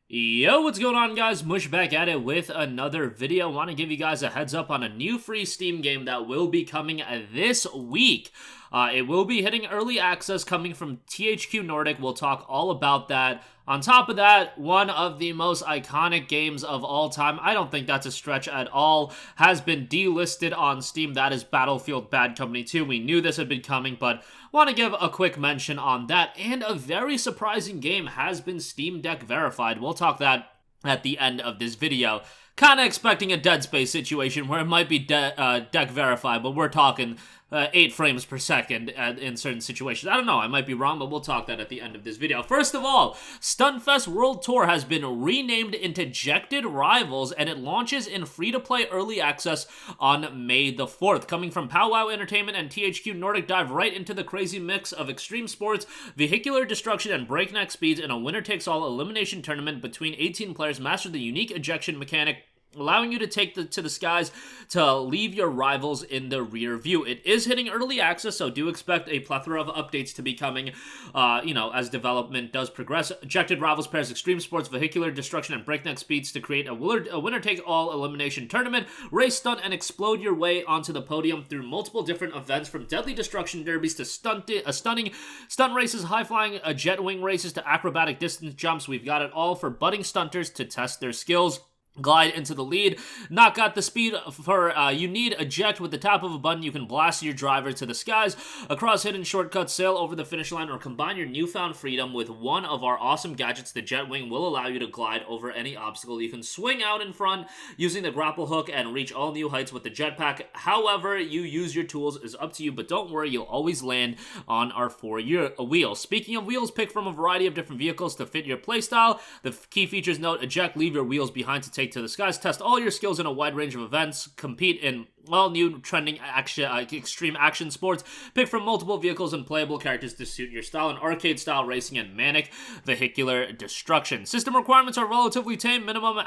Yo, what's going on, guys? Mush back at it with another video. Want to give you guys a heads up on a new free Steam game that will be coming this week. It will be hitting early access coming from THQ Nordic. We'll talk all about that. On top of that, one of the most iconic games of all time, I don't think that's a stretch at all, has been delisted on Steam. That is Battlefield Bad Company 2. We knew this had been coming, but want to give a quick mention on that. And a very surprising game has been Steam Deck verified. We'll talk that at the end of this video. Kind of expecting a Dead Space situation where it might be deck verified, but we're talking 8 frames per second in certain situations. I don't know, I might be wrong, but we'll talk that at the end of this video. First of all, Stunfest World Tour has been renamed into Ejected Rivals, and it launches in free-to-play early access on May the 4th. Coming from Powwow Entertainment and THQ Nordic, dive right into the crazy mix of extreme sports, vehicular destruction, and breakneck speeds in a winner-takes-all elimination tournament between 18 players. Master the unique ejection mechanic, allowing you to take to the skies to leave your rivals in the rear view. It is hitting early access, so do expect a plethora of updates to be coming, as development does progress. Ejected Rivals pairs extreme sports, vehicular destruction, and breakneck speeds to create a winner-take-all elimination tournament. Race, stunt, and explode your way onto the podium through multiple different events, from deadly destruction derbies to stunning stunt races, high-flying jet wing races to acrobatic distance jumps. We've got it all for budding stunters to test their skills. Glide into the lead, knock out the speed for you need eject. With the tap of a button, you can blast your driver to the skies, across hidden shortcuts, sail over the finish line, or combine your newfound freedom with one of our awesome gadgets. The jet wing will allow you to glide over any obstacle. You can swing out in front using the grapple hook and reach all new heights with the jetpack. However you use your tools is up to you, but don't worry, you'll always land on our 4 wheels. Speaking of wheels, pick from a variety of different vehicles to fit your playstyle. The key features note: eject, leave your wheels behind to take to the skies, test all your skills in a wide range of events, compete in all new trending extreme action sports, pick from multiple vehicles and playable characters to suit your style, and arcade style racing and manic vehicular destruction. System requirements are relatively tame. Minimum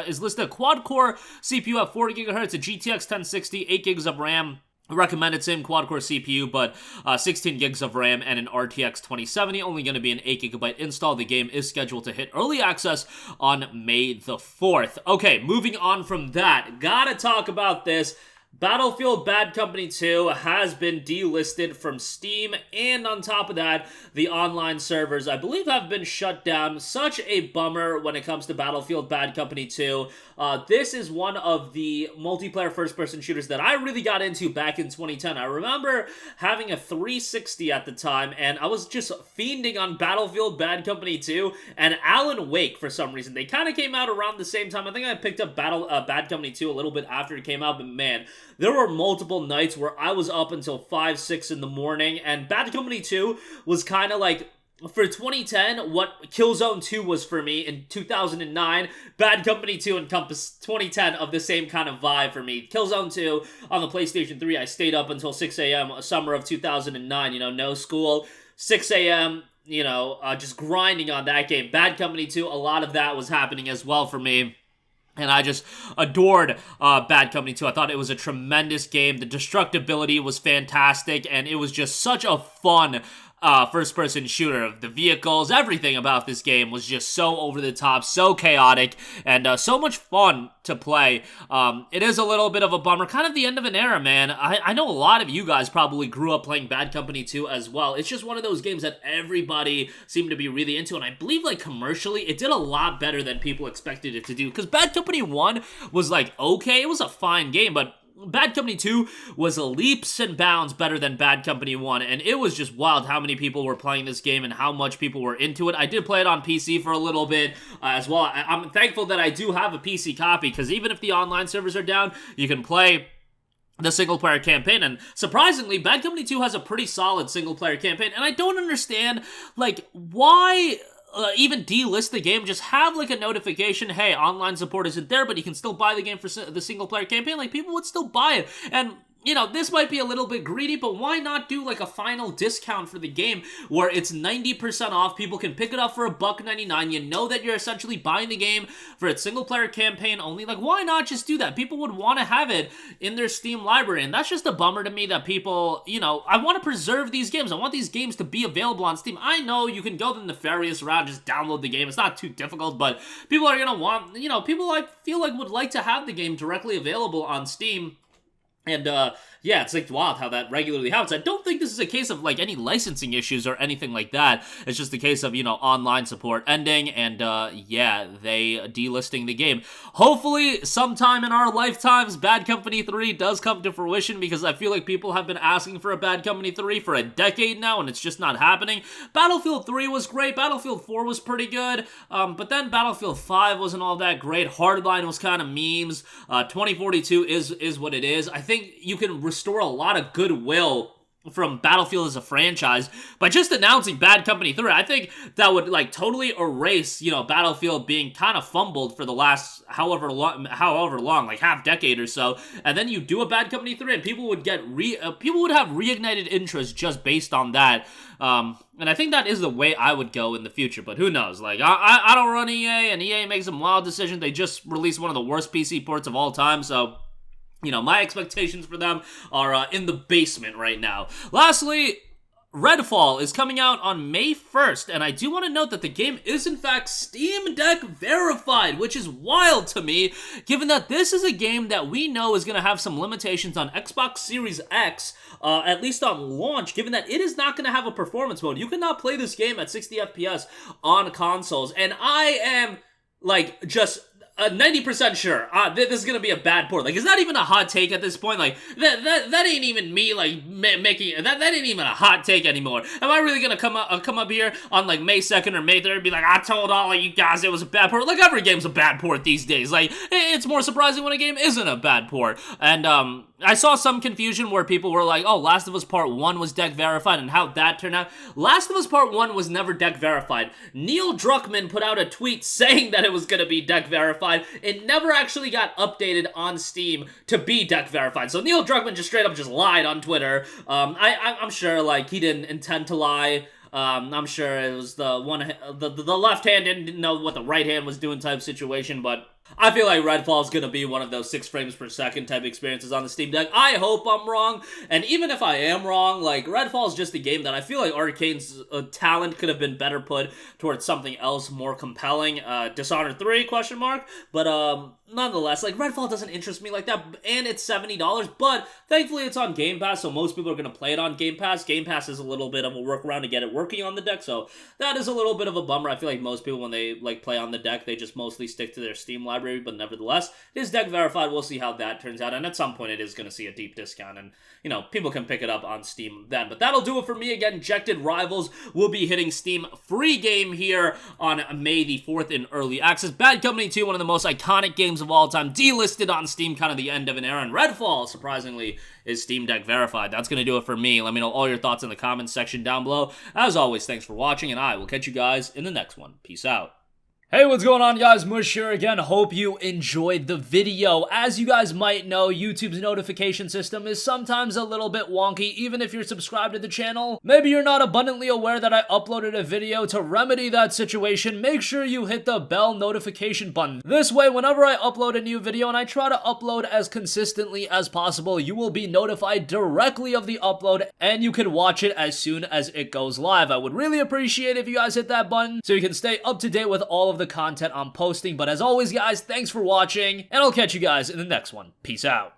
is listed a quad-core CPU at 4 GHz, a GTX 1060, 8 gigs of RAM. Recommended same quad-core CPU, but 16 gigs of RAM and an RTX 2070, only going to be an 8GB install. The game is scheduled to hit early access on May the 4th. Okay, moving on from that, gotta talk about this. Battlefield Bad Company 2 has been delisted from Steam, and on top of that, the online servers, I believe, have been shut down. Such a bummer when it comes to Battlefield Bad Company 2. This is one of the multiplayer first-person shooters that I really got into back in 2010. I remember having a 360 at the time, and I was just fiending on Battlefield Bad Company 2 and Alan Wake for some reason. They kind of came out around the same time. I think I picked up Bad Company 2 a little bit after it came out, but man, there were multiple nights where I was up until 5, 6 in the morning, and Bad Company 2 was kind of like, for 2010, what Killzone 2 was for me in 2009, Bad Company 2 encompassed 2010 of the same kind of vibe for me. Killzone 2 on the PlayStation 3, I stayed up until 6 a.m. summer of 2009, no school, 6 a.m., just grinding on that game. Bad Company 2, a lot of that was happening as well for me. And I just adored Bad Company 2. I thought it was a tremendous game. The destructibility was fantastic, and it was just such a fun first-person shooter. The vehicles, everything about this game was just so over the top, so chaotic, and so much fun to play. It is a little bit of a bummer, kind of the end of an era, man. I know a lot of you guys probably grew up playing Bad Company 2 as well. It's just one of those games that everybody seemed to be really into, and I believe, commercially, it did a lot better than people expected it to do, because Bad Company 1 was, okay, it was a fine game, but Bad Company 2 was leaps and bounds better than Bad Company 1, and it was just wild how many people were playing this game and how much people were into it. I did play it on PC for a little bit as well. I'm thankful that I do have a PC copy, because even if the online servers are down, you can play the single-player campaign, and surprisingly, Bad Company 2 has a pretty solid single-player campaign, and I don't understand, why even delist the game. Just have a notification, hey, online support isn't there, but you can still buy the game for the single player campaign. People would still buy it. And you know, this might be a little bit greedy, but why not do like a final discount for the game where it's 90% off, people can pick it up for $1.99, you know that you're essentially buying the game for its single-player campaign only. Like, why not just do that? People would want to have it in their Steam library, and that's just a bummer to me that people, you know, I want to preserve these games. I want these games to be available on Steam. I know you can go the nefarious route, just download the game. It's not too difficult, but people are going to want, you know, people like feel like would like to have the game directly available on Steam. And, yeah, it's like wild how that regularly happens. I don't think this is a case of, like, any licensing issues or anything like that. It's just a case of, you know, online support ending and, yeah, they delisting the game. Hopefully, sometime in our lifetimes, Bad Company 3 does come to fruition, because I feel like people have been asking for a Bad Company 3 for a decade now, and it's just not happening. Battlefield 3 was great. Battlefield 4 was pretty good, but then Battlefield 5 wasn't all that great. Hardline was kind of memes. 2042 is what it is. I think you can restore a lot of goodwill from Battlefield as a franchise by just announcing Bad Company 3. I think that would, like, totally erase, you know, Battlefield being kind of fumbled for the last however long, like half decade or so, and then you do a Bad Company 3 and people would get people would have reignited interest just based on that. And I think that is the way I would go in the future, but who knows? Like, I don't run EA, and EA makes some wild decisions. They just released one of the worst PC ports of all time, so you know, my expectations for them are in the basement right now. Lastly, Redfall is coming out on May 1st, and I do want to note that the game is in fact Steam Deck verified, which is wild to me, given that this is a game that we know is going to have some limitations on Xbox Series X, at least on launch, given that it is not going to have a performance mode. You cannot play this game at 60 FPS on consoles, and I am, like, just 90% sure this is gonna be a bad port. Like, it's not even a hot take at this point. Like, that ain't even me, like, making that ain't even a hot take anymore. Am I really gonna come up here on, like, May 2nd or May 3rd and be like, I told all of you guys it was a bad port? Like, every game's a bad port these days. Like, it's more surprising when a game isn't a bad port. And I saw some confusion where people were like, oh, Last of Us Part 1 was deck verified, and how that turned out. Last of Us Part 1 was never deck verified. Neil Druckmann put out a tweet saying that it was gonna be deck verified. It never actually got updated on Steam to be deck verified. So Neil Druckmann just straight up just lied on Twitter. I'm sure, like, he didn't intend to lie. I'm sure it was the left hand didn't know what the right hand was doing type situation, but I feel like Redfall is going to be one of those 6 frames per second type experiences on the Steam Deck. I hope I'm wrong, and even if I am wrong, like, Redfall is just a game that I feel like Arcane's talent could have been better put towards something else more compelling. Dishonored 3, question mark, but nonetheless, like, Redfall doesn't interest me like that, and it's $70, but thankfully it's on Game Pass, so most people are going to play it on Game Pass. Game Pass is a little bit of a workaround to get it working on the deck, so that is a little bit of a bummer. I feel like most people, when they, like, play on the deck, they just mostly stick to their Steam library, but nevertheless, it is deck verified. We'll see how that turns out, and at some point it is going to see a deep discount, and, you know, people can pick it up on Steam then. But that'll do it for me. Again, Ejected Rivals will be hitting Steam free game here on May the 4th in early access. Bad Company 2, one of the most iconic games of all time, delisted on Steam, kind of the end of an era, and Redfall, surprisingly, is Steam Deck verified. That's going to do it for me. Let me know all your thoughts in the comments section down below. As always, thanks for watching, and I will catch you guys in the next one. Peace out. Hey, what's going on, guys? Mush here again. Hope you enjoyed the video. As you guys might know, YouTube's notification system is sometimes a little bit wonky, even if you're subscribed to the channel. Maybe you're not abundantly aware that I uploaded a video. To remedy that situation, make sure you hit the bell notification button. This way, whenever I upload a new video, and I try to upload as consistently as possible, you will be notified directly of the upload, and you can watch it as soon as it goes live. I would really appreciate if you guys hit that button so you can stay up to date with all of the content I'm posting. But as always, guys, thanks for watching, and I'll catch you guys in the next one. Peace out.